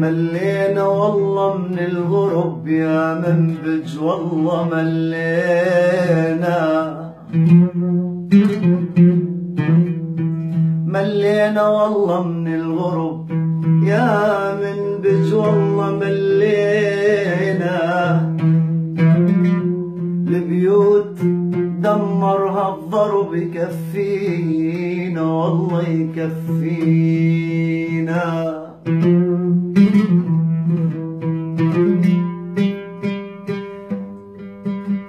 ملينا والله من الغرب يا منبج، والله ملينا ملينا والله من الغرب يا منبج، والله ملينا البيوت دمرها الضرب، يكفينا والله يكفينا.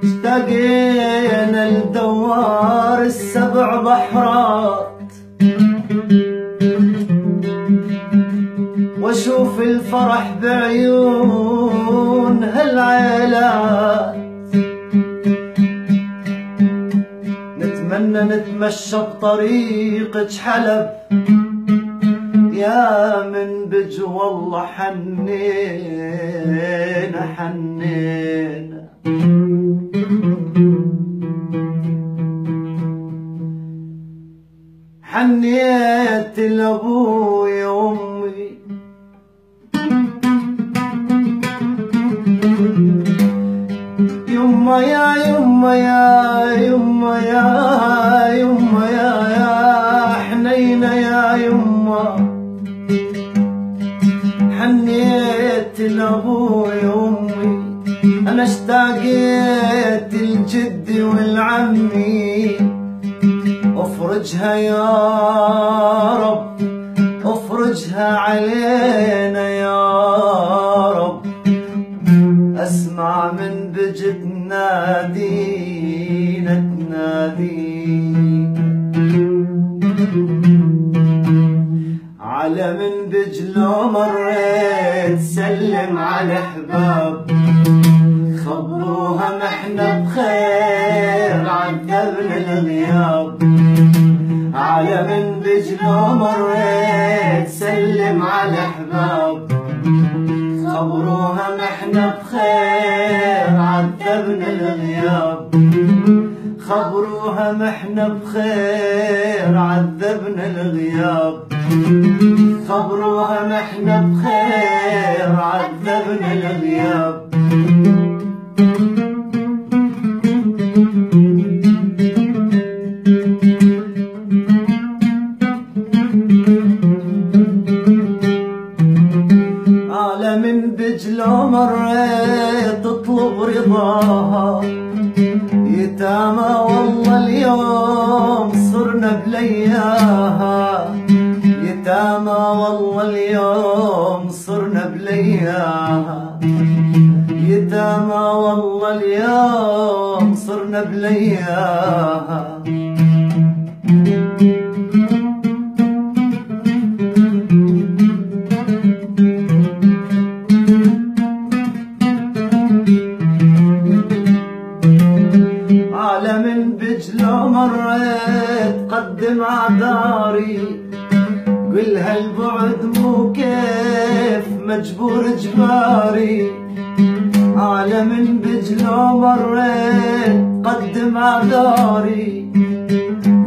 اشتقينا لدوار السبع بحرات، واشوف الفرح بعيون هالعيلات، نتمنى نتمشى بطريقة حلب يا منبج، والله حنينا حنينا. حنيت لأبوي وأمي، يما يا يما يا يما يا يما يا حنينة يا يما. حنيت لأبوي وأمي، أنا اشتاقيت لجدي والعمي، افرجها يا رب افرجها علينا يا رب، اسمع منبج تنادينا تنادينا. على منبج لو مريت سلم على احباب، خبروها نحنا بخير عذبنا الغياب. على منبج لو مريت سلم على احباب، خبروها نحنا بخير عذبنا الغياب. خبروها نحنا بخير عذبنا الغياب. خبروها نحنا بخير عذبنا الغياب. على منبج لو مريت اطلب رضاها، يتامى والله اليوم صرنا بلياها. يتامى والله اليوم صرنا بلياها. يتامى والله اليوم صرنا بلياها. على منبج لو مريت قدم اعذاري، قل هالبعد مو كيف مجبور اجباري. على منبج لو مريت قدم اعذاري،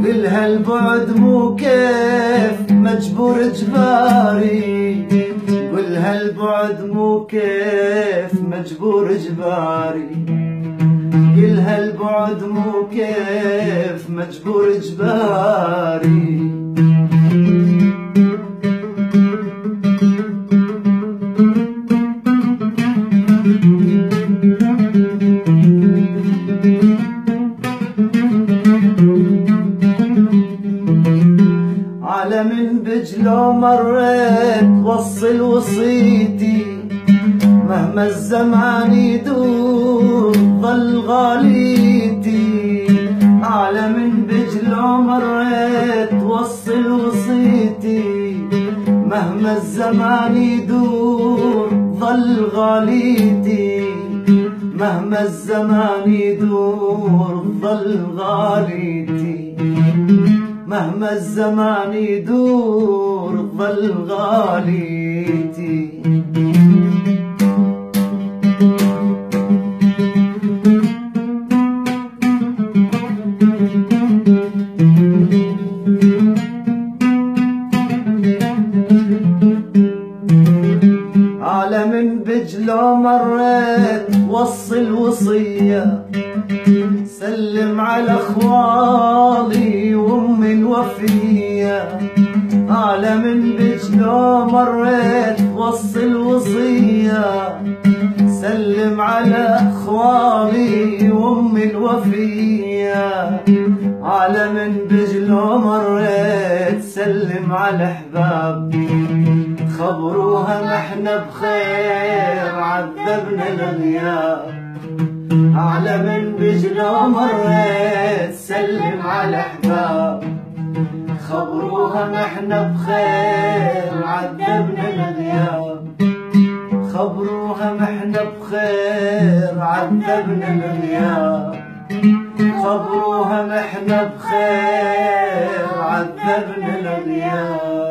قل هالبعد مو كيف مجبور اجباري. قل هالبعد مو كيف مجبور اجباري. قل هالبعد مو كيف مجبور اجباري. على منبج لو مريت وصل وصيتي، مهما الزمان يدور ظل غاليتي. على منبج لو مريت وصل وصيتي، مهما الزمان يدور ظل غاليتي. مهما الزمان يدور ظل غاليتي. مهما الزمان يدور ظل غاليتي. من بجلو مريت وصي الوصية، سلم على اخوالي وامي الوفية. على من بجلو مريت وصي الوصية، سلم على اخوالي وامي الوفية. على من بجلو مريت سلم على احبابي، خبروها ما احنا بخير عذبنا الغياب. على من بجلو مريت سلم على احباب، خبروها ما احنا بخير عذبنا الغياب. خبروها ما احنا بخير عذبنا الغياب. خبروها ما احنا بخير عذبنا الغياب.